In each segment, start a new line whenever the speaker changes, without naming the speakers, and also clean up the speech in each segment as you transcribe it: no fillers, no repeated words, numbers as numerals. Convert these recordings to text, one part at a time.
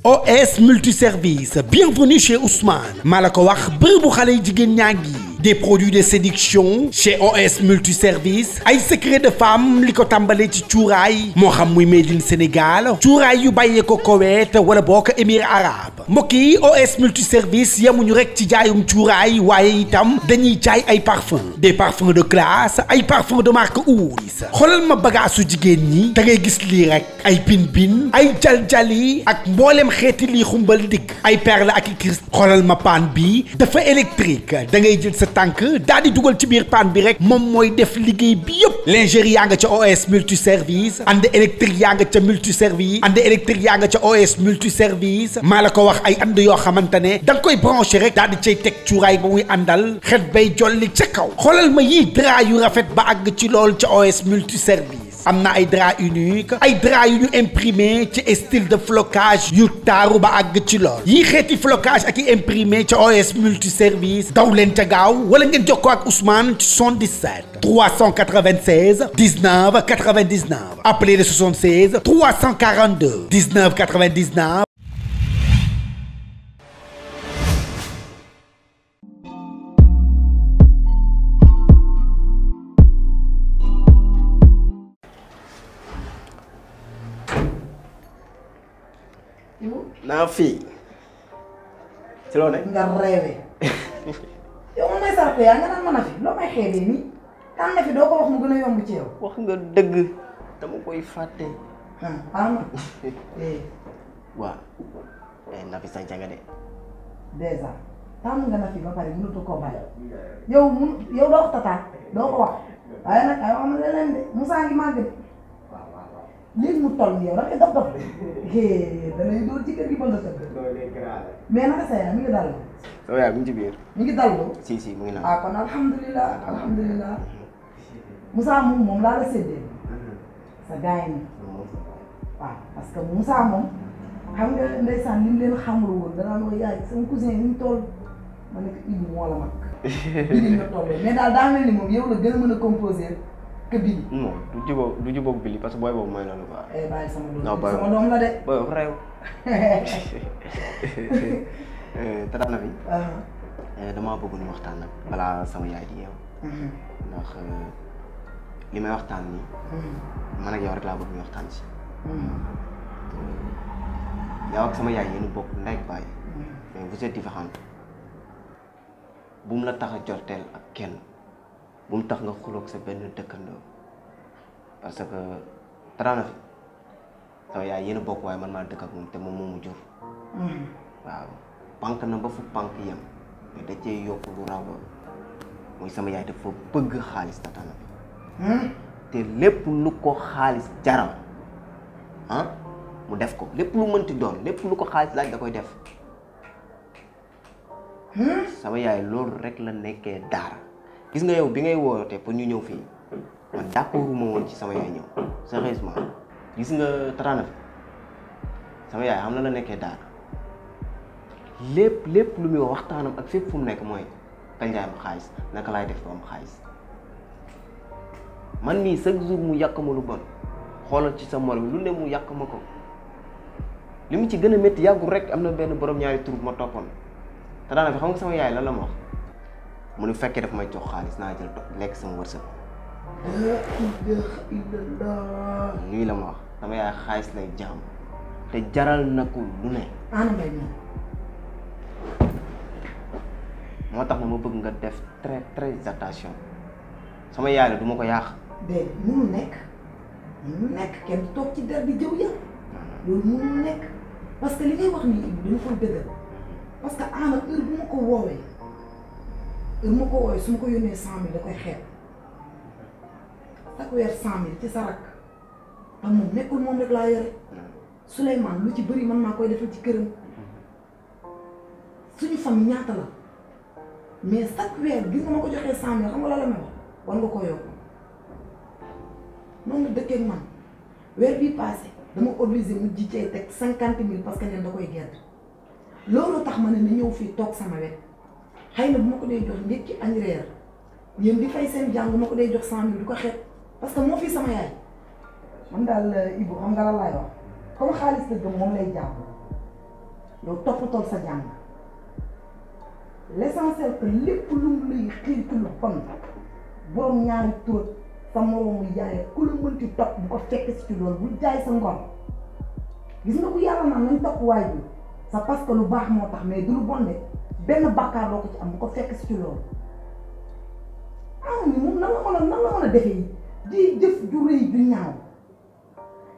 OS multiservice bienvenue chez Ousmane maa la ko wax bërëbu xale yi jigéen ñaa ngi des produits de séduction chez OS multiservice ay secret de femme li ko tàmbalee ci cuuraay moo xam muy made in Sénégal cuuraay yu bàyyee ko Koweït wala boo ko Émirats arabes mbokk yi OS multiservice yemuñu rek ci jaayum cuuraay waaye itam dañuy jaay ay parfums des parfums de classe ay parfums de marque Oud xoolal ma bagaasu jigéen ñi da ngay gis lii rek ay bin ay jaljali ak mboolem xeeti lii xumbal ndigg ay perle ak i cristal xoolal ma paan bi dafa électrique da ngay jël sa tànk daal di dugal ci biir paan bi rek moom mooy def liggéey bi yëpp lingerie yaa nga ca OS multiservice and électrique yaa nga ca multiservice and électrique yaa nga ca OS multiservice maa la ko wax ay and yoo xamante ne da nga koy branché rek daal di cay teg cuuraay ba muy àndal xet bay jolli ca kaw xoolal ma yii drap yu rafet ba àgg ci lool ca OS multiservice am na ay drap unique ay drap yu ñu imprimé ci style de flocage yu taaru ba àgg ci lool yii xeeti flocage ak i imprimé ca OS multiservice daw leen ca gaaw wala ngeen jokkoo ak Ousmane ci 77 396 19 99 appelez le 76 342 19 99.
naa fii ci loo ne
nga reewee yow man may sarko yaa nga naan mën a fi loo may xeebee nii daan na fi doo ko wax mu gën a yomb ci yow.
wax nga dëgg dama koy fàtte. waaw na fi sànca nga de.
dèjà tàmm nga na fi ba pare mënatu koo bàyyi yow doo ko tataan doo ko wax waaye nag ay wax na leneen de Moussa ngi màgg de léegi mu toll nii yow da ngay dof da lay dóor ci kër gi ba nga tëdd. mais naka sa yaay mi ngi dal.
sama yaay mi ngi ci biir.
mi ngi dallu.
si mu ngi naan.
ah kon alhamdulilah. Moussa moom laa la séddee. sa gars yi waaw parce que Moussa moom xam nga ndeysaan li mu leen xamul woon danaa mooy yaay sama cousin yi ñu toll ma ne ko Ibou moo la mag. Billy nga toll mais daal daa mel ni moom yow la gën a mën a composer. que Billy.
non du jubóog Billy parce que booy boobu mooy loolu quoi.
bàyyi sama doom
non booy
sama doom la de.
booy boobu réew. te daan na fi. damaa bëgg ñu waxtaan nag balaa sama yaay di yeew. ndax li may waxtaan nii. man ak yow rek laa bëgg ñu waxtaan ci. yow ak sama yaay yéen bokk ndey ak baay. mais vous êtes différents. bu mu la tax a jorteel ak kenn. bu mu tax nga xuloog sa benn dëkkandoo parce que dara na fi sama yaay yéen a bokk waaye man maa dëkk ak moom te moom moo mu jur. waaw pànk na ba fu pànk yem mais da cee yokk lu raw loolu mooy sama yaay dafa bëgg xaalis tatana bi te lépp lu ko xaalis jaral mu def ko lépp lu mënti doon lépp lu ko xaalis laaj da koy def sama yaay loolu rek la nekkee daara. gis nga yow bi ngay woote pour ñu ñëw fii man d'accord ma woon ci sama yaay ñëw sérieusement gis nga tarana fi sama yaay xam na la nekkee daara lépp lu muy waxtaanam ak fépp fu mu nekk mooy kañ laay am xaalis naka laay def ba am xaalis man mii chaque jour mu yàq ma lu bon xoolal ci sa morom lu ne mu yàq ma ko li mu ci gën a métti yàggul rek am na benn borom ñaari tur ma toppoon tarana fi xam nga sama yaay lan la ma wax mu ne fekkee daf may jox xaalis naa jël lekk sama wërsëg. lii la ma wax sama yaay xaalis lay jaam te jaral na ko lu ne. moo tax na ma bëgg nga def très attention sama yaay la du ma ko yàq.
déedéet mënul nekk kenn du toog ci der bi jëw ya loolu mënul nekk parce que li ngay wax nii dañu koy dëggal parce que heure bu ma ko woowee. ma ko wooyee su ma ko yónnee 100 000 da koy xeeb chaque weer 100 000 ci sa rakk te moom nekkul moom rek laa yore Souleymane lu ci bëri man maa koy defal ci këram suñu famille ñaata la mais chaque weer gis nga ma ko joxee 100 000 xam nga la may wax war nga ko yokk noonu la dëkkee ak man weer bii passé dama obligé mu ji cee teg 50 000 parce que neen da koy gedd loolu tax ma ne na ñëw fii toog sama wet. xëy na bu ma ko dee jox ndékki añ reer yéen di fay seen jàng bu ma ko dee jox 100 000 du ko xeeb parce que moo fi sama yaay man daal Ibou xam nga lan laay wax comme xaalis la gëm moom lay jàpp yow toppatool sa jàng l'essentiel que lépp lu mu lay xiir ci lu bon borom ñaari tur sa moroomu yaay ku la mënti topp bu ko fekk si ci loolu bul jaay sa ngor gis nga bu yàlla naan nañ topp waay bi c'est parce que lu baax moo tax mais du lu bon de benn bàkkaar loo ko ci am bu ko fekk si ci loolu ni moom nan la mën a defee di jëf ju rëy ju ñaaw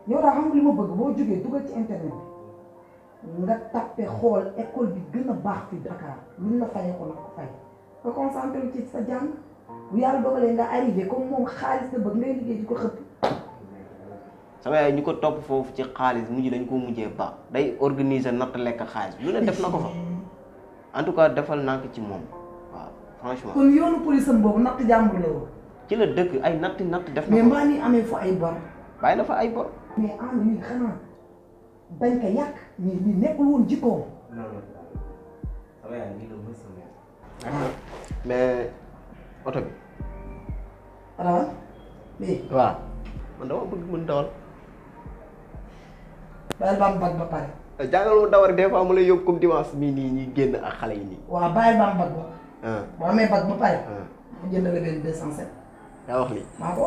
yow daa xam nga li ma bëgg boo jógee dugal ci internet bi nga tappe xool école bi gën a baax fi Dakar luñ la fayee ko la ko fay nga concentré ci sa jàng bu yàlla dogalee nga arrivé comme moom xaalis la bëgg ngay liggéey di ko xëpp.
sama yaay ñu ko topp foofu ci xaalis mujj dañ ko mujjee ba day organiser natt lekk xaalis lu ne def na ko fa en tout cas defal naa ko ci moom waaw franchement.
kon yoonu police am boobu natt jàmbur la woon.
ci la dëkk ay natt def na ko.
mais mbaa ni amee fa ay bor.
bàyyi na fa ay bor.
mais am na xanaa bañ ko yàq ni nekkul woon jikkoom.
non sama yaay nii la mës a mel. mais oto bi.
alors oui.
waaw man dama bëgg mën dawal.
bàyyil ba mu bag ba pare.
jàngal ma dawal des fois mu lay yóbbu comme dimanche mii nii ñuy génn ak xale yi nii.
waaw bàyyil ba mu bag ba. boo amee bag ba pare. mu jënd la benn 207.
yaa wax lii.
maa ko.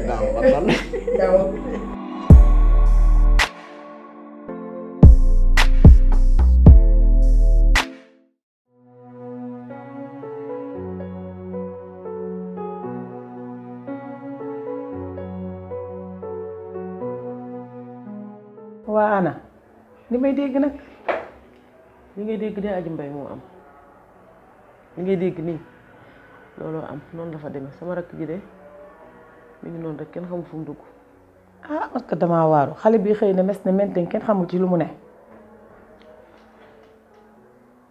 daaw ba tan.
waa Ana li may dégg nag li ngay dégg de Aji Mbay moo am li ngay dégg nii looloo am noonu la fa demee sama rakk ji de mi ngi noonu rek kenn xamul fu mu dugg. ah parce que damaa waaru xale bi xëy na mes na menten kenn xamul ci lu mu ne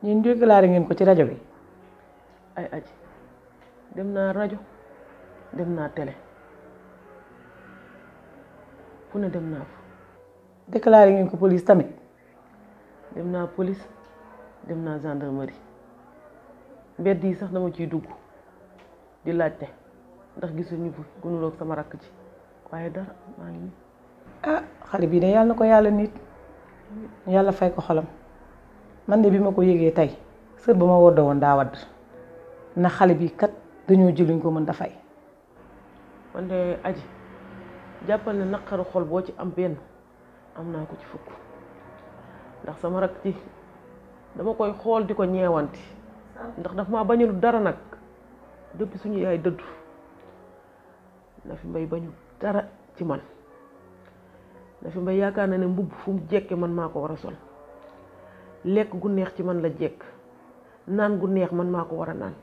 ñun déclaré ngeen ko ci rajo bi. ay Aji dem naa rajo dem naa télé fu ne dem naa fa. déclaré ngeen ko police tamit. dem naa police dem naa gendarmerie mbedd yi sax dama ciy dugg di laajte ndax gisuñu fi gunuroog sama rakk ci waaye dara maa ngi nii. ah xale bii de yàlla na ko yàlla nit yàlla fay ko xolam man de bi ma ko yëgee tey sër ba ma wodda woon daa wadd ndax xale bi kat dañoo jëluñ ko mën da fay. man de Aji jàppal ne naqaru xol boo ci am benn am naa ko ci fukk ndax sama rakk ci dama koy xool di ko ñeewanti ndax daf maa bañul dara nag depuis suñu yaay dëddu na fi mbay bañu dara ci man na fi mbay yaakaar na ne mbubb fu mu jekke man maa ko war a sol lekk gu neex ci man la jekk naan gu neex man maa ko war a naan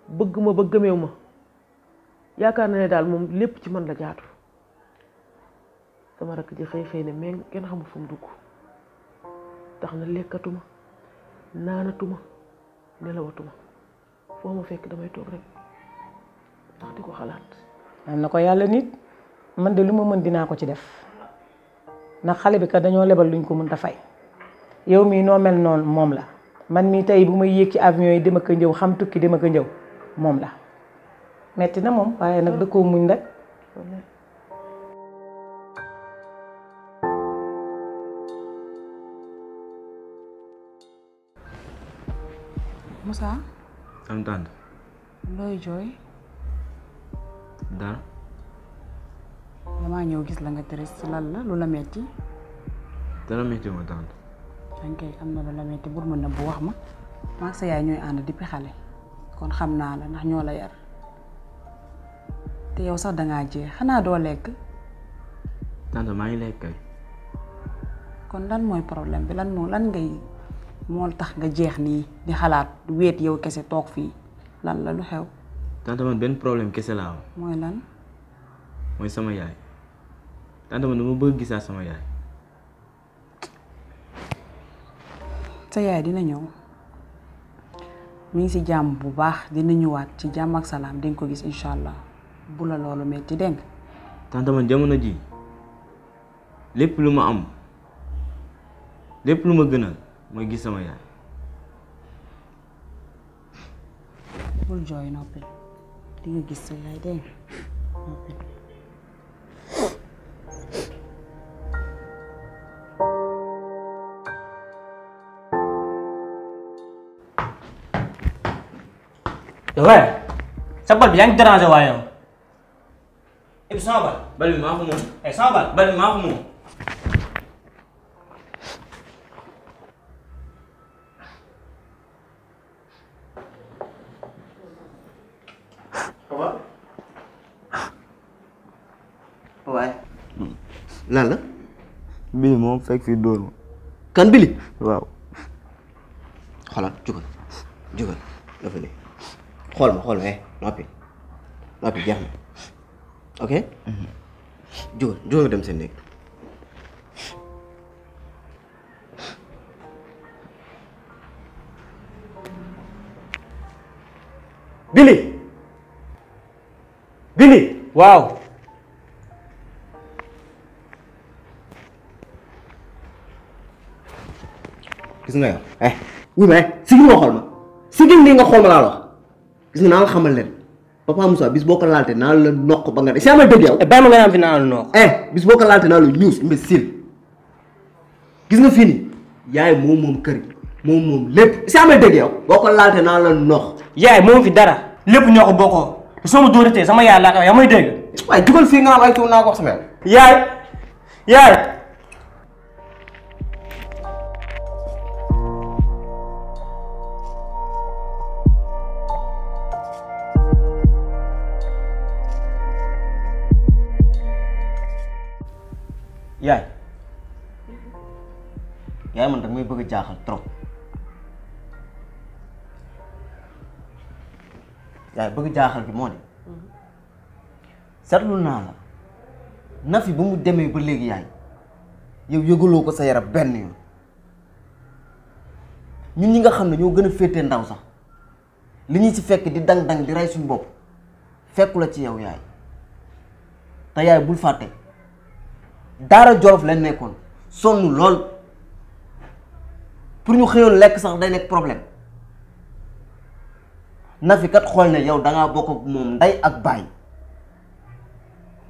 bëgg ma ba gëmeew ma yaakaar na ne daal moom lépp ci man la jaatu sama rakk ji xëy ne mais kenn xamul fu mu dugg tax na lekkatuma naanatuma nelawatuma foo ma fekk damay toog rek ndax di ko xalaat. am na ko yàlla nit man de lu ma mën dinaa ko ci def ndax xale bi kat dañoo lebal luñ ko mën ta fay yow mii noo mel noonu moom la man mii tey bu may yéeg ci avion yi dama ko njëw xam tukki dama ko njëw moom la metti na moom waaye nag da koo muñ rek.
Moussa.
am tànt.
looy jooy.
dara.
damaa ñëw gis la nga triste lan la lu la metti.
dara metti ma tànt.
ok am na lu la metti bul mën na bu wax ma. maa sa yaay ñooy ànd depuis xale kon xam naa la ndax ñoo la yar te yow sax dangaa jeex xanaa doo lekk.
tànt maa ngi lekk kay.
kon lan mooy problème bi lan ngay moo tax nga jeex nii di xalaat wéet yow kese toog fii lan la lu xew.
tante man benn problème kese laa am.
mooy lan.
mooy sama yaay tante man dama bëgg gisaat sama yaay.
sa yaay dina ñëw mi ngi ci jàmm bu baax dina ñëwaat ci jàmm ak salaam di nga ko gis incha allah bu la loolu metti dégg nga.
tante man jamono ji lépp lu ma am lépp lu ma gënal mooy gis sama yaay.
bul jooy noppi di nga gis sa yaay dégg nga noppi.
Ouais. Sa bal bi yaa ngi déranger waaye yow. Ibu sama bal.
bal bi maa ko moom.
Sama bal.
bal bi maa ko moom.
waaye lan la.
Bili moom fekk fii dóor ma.
kan Bili.
waaw.
xoolal jugal dafa ne xool ma noppi jeex na ok. jugal nga dem seen néeg.
Bili. waaw.
gis nga yow wuy ma sigil nga xool ma sigil nii nga xool ma laa la wax gis nga naa la xamal leen papa Moussa bis boo ko laalte naa la noq ba nga de si amay dëgg yow.
bàyyi ma nga naan fi naa la noq.
bis boo ko laalte naa la ñuus imbécile gis nga fii nii yaay moom kër gi moom lépp si amay dëgg yow boo ko laalte naa la noq.
yaay moom fi dara lépp ñoo ko bokkoo te soo ma dóoratee sama yaay laa ko yaa may dégg.
waaye jugal fii nga naan ay tuur naa ko wax sama
yaay.
yaay man da may bëgg a jaaxal trop yaay bëgg jaaxal bi moo ne seetlu naa la Nafi ba mu demee ba léegi yaay yow yëgaloo ko sa yaram benn yoon ñun ñi nga xam ne ñoo gën a féetee ndaw sax li ñu ci fekk di dang-dang di rey suñu bopp fekku la ci yow yaay te yaay bul fàtte Daara Jolof lañ nekkoon sonn lool pour ñu xëyoon lekk sax day nekk problème Nafi kat xool ne yow dangaa bokk ak moom ndey ak baay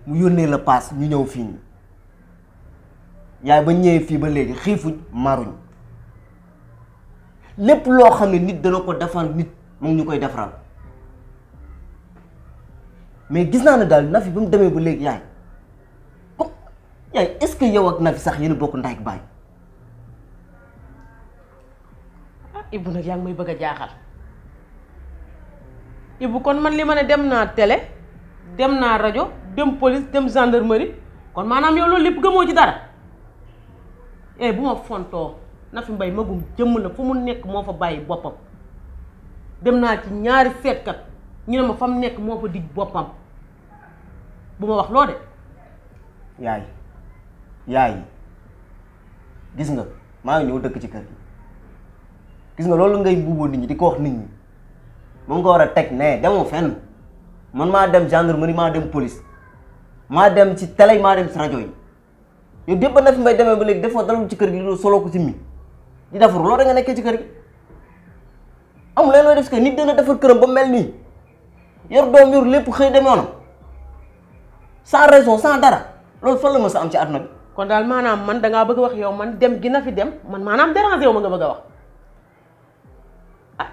mu yónnee la paas ñu ñëw fii nii yaay ba ñëwee fii ba léegi xiifuñ maruñ lépp loo xam ne nit dana ko defal nit mu ngi ñu koy defaral mais gis naa ne daal Nafi ba mu demee ba léegi yaay est-ce que yow ak Nafi sax yéen a bokk ndey ak baay.
Ibu nag yaa ngi may bëgg a jaaxal Ibu kon man li ma ne dem naa télé dem naa rajo dem police dem gendarmerie kon maanaam yow loolu lépp gëmoo ci dara bu ma fontoo Nafi Mbaye magum jëmm la fu mu nekk moo fa bàyyi boppam dem naa ci ñaari seetkat ñu ne ma fa mu nekk moo fa dig boppam bu ma wax loo de
yaay gis nga maa ngi ñëw dëkk ci kër gi gis nga loolu ngay buuboo nit ñi di ko wax nit ñi moom nga war a teg ne demoo fenn man maa dem gendarmerie maa dem police maa dem ci télé maa dem ci rajo yi yow dépp ba Nafi Mbaye demee ba léegi defoo dalul ci kër gi loolu solo ko ci mi di defaru loolu da nga nekkee ci kër gi amul leen looy def si kër nit dana defar këram ba mel nii yor doom yor lépp xëy demoonam sans raison sans dara loolu fan la ma sa am ci àdduna bi.
kon daal maanaam man dangaa bëgg a wax yow man dem gi Nafi dem man maanaam déranger yow ma nga bëgg a wax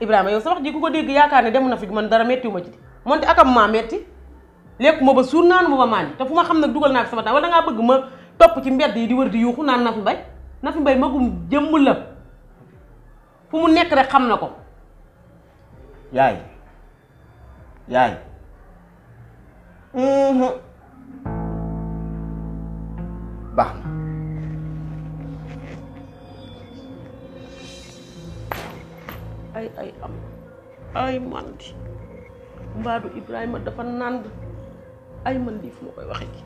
Ibrahima yow sa wax ji ku ko dégg yaakaar ne dem Nafi man dara méttiwu ma ci moonte akam maa metti lekku ma ba suur naanu ma ba maani te fu ma xam nag dugal naa fi sama temps wala dangaa bëgg ma topp ci mbedd yi di wër di yuuxu naan Nafi Mbaye magum jëmm la fu mu nekk rek xam na ko
yaay baax na
ay man di mbaadu Ibrahima dafa nànd ay man di fu ma koy waxe ci